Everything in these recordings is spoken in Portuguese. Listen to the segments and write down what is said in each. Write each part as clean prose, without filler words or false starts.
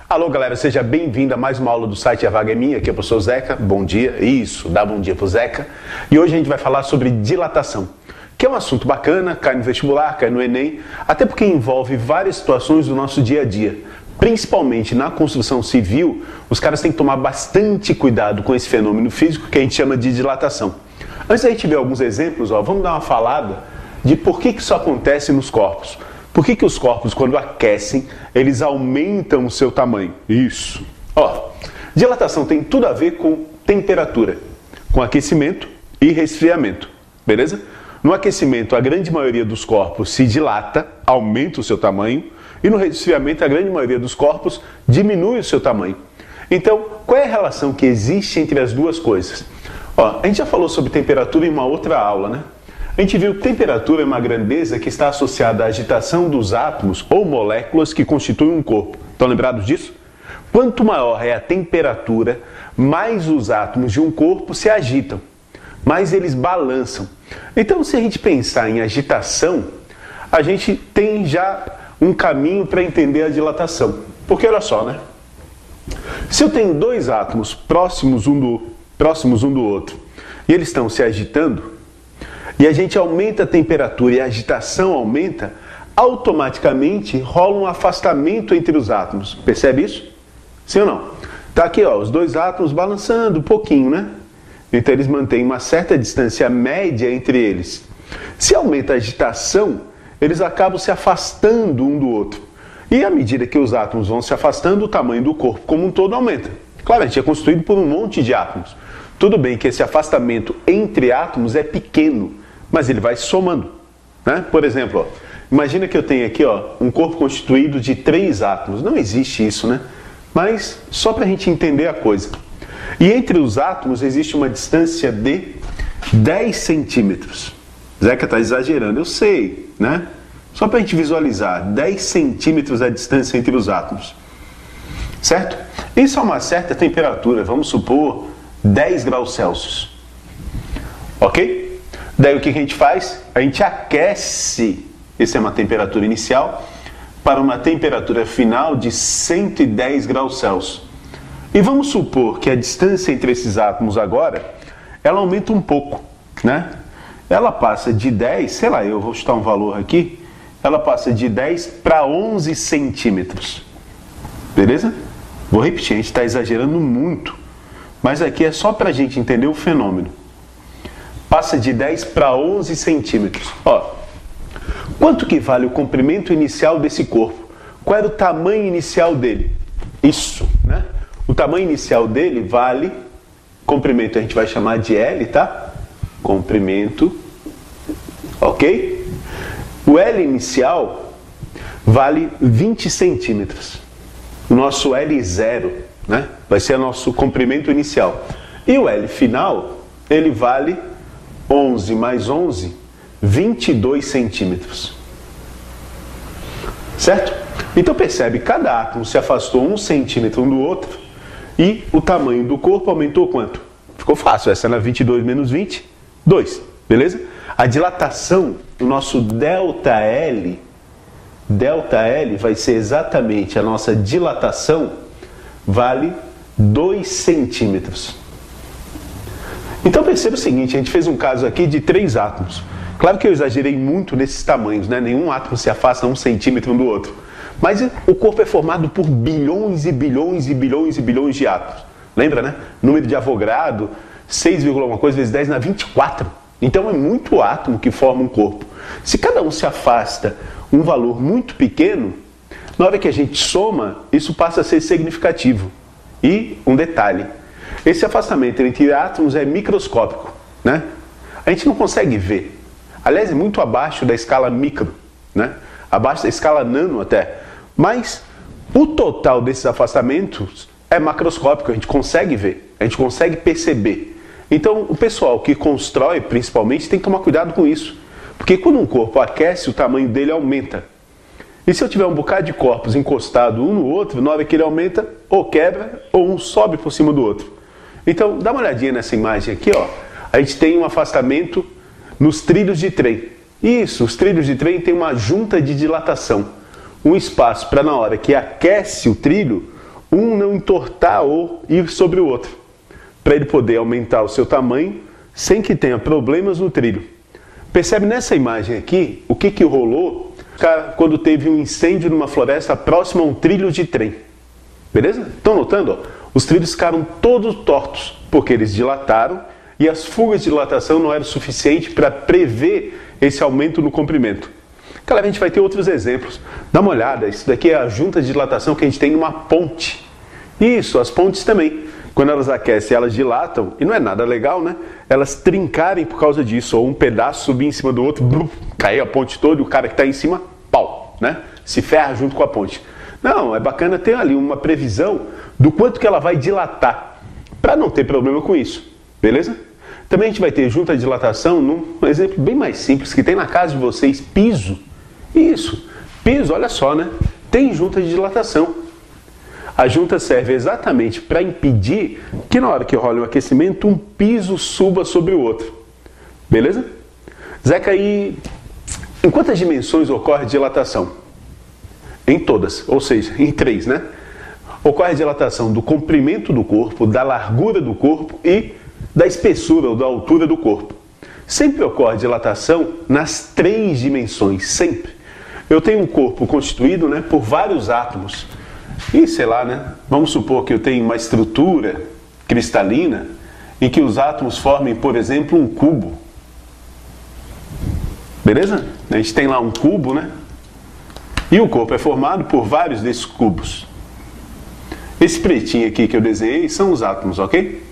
Alô galera, seja bem-vindo a mais uma aula do site A Vaga é Minha, aqui é o professor Zeca, bom dia, isso, dá bom dia pro Zeca. E hoje a gente vai falar sobre dilatação, que é um assunto bacana, cai no vestibular, cai no Enem, até porque envolve várias situações do nosso dia a dia. Principalmente na construção civil, os caras têm que tomar bastante cuidado com esse fenômeno físico que a gente chama de dilatação. Antes da gente ver alguns exemplos, vamos dar uma falada de por que isso acontece nos corpos. Por que os corpos, quando aquecem, eles aumentam o seu tamanho? Isso. Dilatação tem tudo a ver com temperatura, com aquecimento e resfriamento, beleza? No aquecimento, a grande maioria dos corpos se dilata, aumenta o seu tamanho, e no resfriamento, a grande maioria dos corpos diminui o seu tamanho. Então, qual é a relação que existe entre as duas coisas? A gente já falou sobre temperatura em uma outra aula, né? A gente viu que temperatura é uma grandeza que está associada à agitação dos átomos ou moléculas que constituem um corpo. Estão lembrados disso? Quanto maior é a temperatura, mais os átomos de um corpo se agitam, mais eles balançam. Então, se a gente pensar em agitação, a gente tem já um caminho para entender a dilatação. Porque olha só, né? Se eu tenho dois átomos próximos um do outro e eles estão se agitando, e a gente aumenta a temperatura e a agitação aumenta, automaticamente rola um afastamento entre os átomos. Percebe isso? Sim ou não? Tá aqui, os dois átomos balançando um pouquinho, né? Então eles mantêm uma certa distância média entre eles. Se aumenta a agitação, eles acabam se afastando um do outro. E à medida que os átomos vão se afastando, o tamanho do corpo como um todo aumenta. Claro, a gente é constituído por um monte de átomos. Tudo bem que esse afastamento entre átomos é pequeno, mas ele vai somando, né? Por exemplo, imagina que eu tenho aqui um corpo constituído de 3 átomos. Não existe isso, né? Mas só para a gente entender a coisa. E entre os átomos existe uma distância de 10 centímetros. Zeca está exagerando, eu sei, né? Só para a gente visualizar, 10 centímetros é a distância entre os átomos. Certo? Isso é uma certa temperatura, vamos supor 10 graus Celsius. Ok? Daí o que a gente faz? A gente aquece, essa é uma temperatura inicial, para uma temperatura final de 110 graus Celsius. E vamos supor que a distância entre esses átomos agora, ela aumenta um pouco, né? Ela passa de 10, sei lá, eu vou chutar um valor aqui, ela passa de 10 para 11 centímetros. Beleza? Vou repetir, a gente está exagerando muito, mas aqui é só para a gente entender o fenômeno. Passa de 10 para 11 centímetros. Quanto que vale o comprimento inicial desse corpo? Qual era o tamanho inicial dele? Isso, né? O tamanho inicial dele vale, comprimento a gente vai chamar de L, tá? Comprimento, ok? O L inicial vale 20 centímetros. O nosso L0, né? Vai ser o nosso comprimento inicial. E o L final, ele vale 11 mais 11, 22 centímetros. Certo? Então percebe, cada átomo se afastou 1 centímetro um do outro e o tamanho do corpo aumentou quanto? Ficou fácil, essa era 22 menos 20, 2, beleza? A dilatação, o nosso ΔL vai ser exatamente a nossa dilatação, vale 2 centímetros. Então perceba o seguinte, a gente fez um caso aqui de 3 átomos. Claro que eu exagerei muito nesses tamanhos, né? Nenhum átomo se afasta 1 centímetro um do outro. Mas o corpo é formado por bilhões e bilhões e bilhões e bilhões de átomos. Lembra, né? Número de Avogadro, 6, alguma coisa vezes 10 na 24. Então é muito átomo que forma um corpo. Se cada um se afasta um valor muito pequeno, na hora que a gente soma, isso passa a ser significativo. E um detalhe, esse afastamento entre átomos é microscópico, né? A gente não consegue ver. Aliás, é muito abaixo da escala micro, né? Abaixo da escala nano até. Mas o total desses afastamentos é macroscópico, a gente consegue ver, a gente consegue perceber. Então, o pessoal que constrói, principalmente, tem que tomar cuidado com isso. Porque quando um corpo aquece, o tamanho dele aumenta. E se eu tiver um bocado de corpos encostados um no outro, na hora que ele aumenta, ou quebra, ou um sobe por cima do outro. Então, dá uma olhadinha nessa imagem aqui, A gente tem um afastamento nos trilhos de trem. Isso, os trilhos de trem têm uma junta de dilatação. Um espaço para na hora que aquece o trilho, um não entortar ou ir sobre o outro, para ele poder aumentar o seu tamanho sem que tenha problemas no trilho. Percebe nessa imagem aqui o que rolou quando teve um incêndio numa floresta próxima a um trilho de trem. Beleza? Estão notando? Ó? Os trilhos ficaram todos tortos, porque eles dilataram e as fugas de dilatação não eram suficientes para prever esse aumento no comprimento. Claro, a gente vai ter outros exemplos. Dá uma olhada, isso daqui é a junta de dilatação que a gente tem numa ponte. Isso, as pontes também. Quando elas aquecem, elas dilatam, e não é nada legal, né? Elas trincarem por causa disso, ou um pedaço subir em cima do outro, blum, cair a ponte toda e o cara que está em cima, pau, né? Se ferra junto com a ponte. Não, é bacana ter ali uma previsão do quanto que ela vai dilatar, para não ter problema com isso, beleza? Também a gente vai ter junta de dilatação num exemplo bem mais simples, que tem na casa de vocês, piso. Isso, piso, olha só, né? Tem junta de dilatação. A junta serve exatamente para impedir que na hora que rola o aquecimento, um piso suba sobre o outro. Beleza? Zeca, aí em quantas dimensões ocorre a dilatação? Em todas, ou seja, em 3, né? Ocorre a dilatação do comprimento do corpo, da largura do corpo e da espessura ou da altura do corpo. Sempre ocorre dilatação nas 3 dimensões, sempre. Eu tenho um corpo constituído, né, por vários átomos. E sei lá, né? Vamos supor que eu tenho uma estrutura cristalina em que os átomos formem, por exemplo, um cubo. Beleza? A gente tem lá um cubo, né? E o corpo é formado por vários desses cubos. Esse pretinho aqui que eu desenhei são os átomos, ok?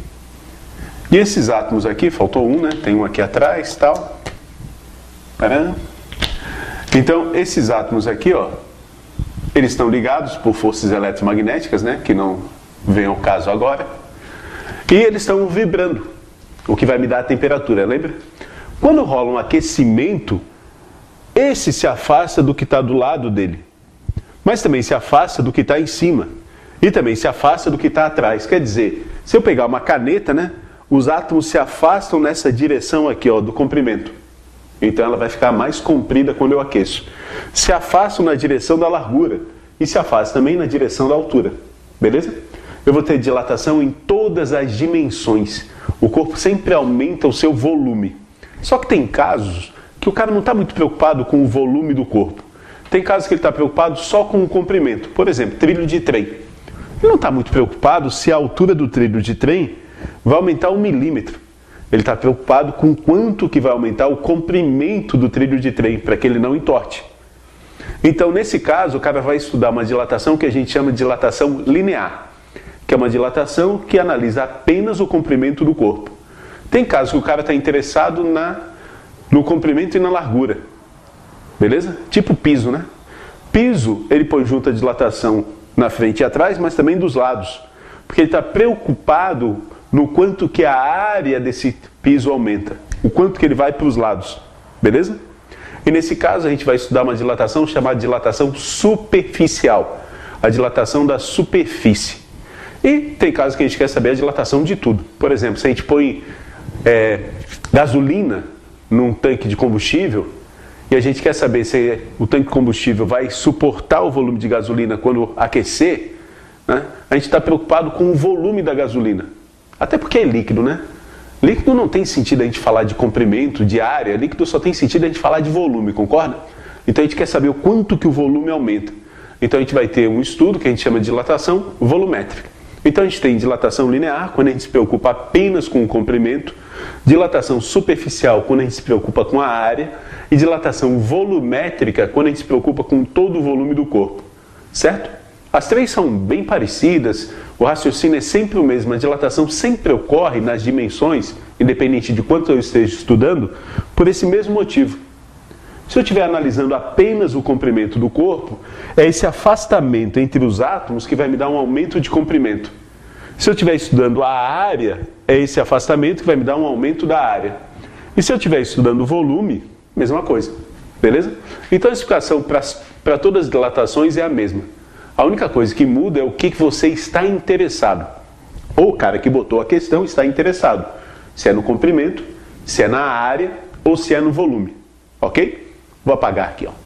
E esses átomos aqui, faltou um, né? Tem um aqui atrás, tal. Então, esses átomos aqui, ó, eles estão ligados por forças eletromagnéticas, né, que não vem ao caso agora. E eles estão vibrando, o que vai me dar a temperatura, lembra? Quando rola um aquecimento, esse se afasta do que está do lado dele. Mas também se afasta do que está em cima. E também se afasta do que está atrás. Quer dizer, se eu pegar uma caneta, né, os átomos se afastam nessa direção aqui, ó, do comprimento. Então ela vai ficar mais comprida quando eu aqueço. Se afastam na direção da largura e se afastam também na direção da altura. Beleza? Eu vou ter dilatação em todas as dimensões. O corpo sempre aumenta o seu volume. Só que tem casos que o cara não está muito preocupado com o volume do corpo. Tem casos que ele está preocupado só com o comprimento. Por exemplo, trilho de trem. Ele não está muito preocupado se a altura do trilho de trem vai aumentar 1 milímetro. Ele está preocupado com quanto que vai aumentar o comprimento do trilho de trem, para que ele não entorte. Então, nesse caso, o cara vai estudar uma dilatação que a gente chama de dilatação linear, que é uma dilatação que analisa apenas o comprimento do corpo. Tem casos que o cara está interessado no comprimento e na largura. Beleza? Tipo piso, né? Piso, ele põe junto a dilatação na frente e atrás, mas também dos lados. Porque ele está preocupado no quanto que a área desse piso aumenta, o quanto que ele vai para os lados, beleza? E nesse caso a gente vai estudar uma dilatação chamada dilatação superficial, a dilatação da superfície. E tem casos que a gente quer saber a dilatação de tudo. Por exemplo, se a gente põe gasolina num tanque de combustível e a gente quer saber se o tanque de combustível vai suportar o volume de gasolina quando aquecer, né? A gente está preocupado com o volume da gasolina. Até porque é líquido, né? Líquido não tem sentido a gente falar de comprimento, de área. Líquido só tem sentido a gente falar de volume, concorda? Então a gente quer saber o quanto que o volume aumenta. Então a gente vai ter um estudo que a gente chama de dilatação volumétrica. Então a gente tem dilatação linear, quando a gente se preocupa apenas com o comprimento, dilatação superficial, quando a gente se preocupa com a área, e dilatação volumétrica, quando a gente se preocupa com todo o volume do corpo. Certo? As 3 são bem parecidas, o raciocínio é sempre o mesmo, a dilatação sempre ocorre nas dimensões, independente de quanto eu esteja estudando, por esse mesmo motivo. Se eu estiver analisando apenas o comprimento do corpo, é esse afastamento entre os átomos que vai me dar um aumento de comprimento. Se eu estiver estudando a área, é esse afastamento que vai me dar um aumento da área. E se eu estiver estudando o volume, mesma coisa. Beleza? Então a explicação para todas as dilatações é a mesma. A única coisa que muda é o que você está interessado. Ou o cara que botou a questão está interessado. Se é no comprimento, se é na área ou se é no volume. Ok? Vou apagar aqui, ó.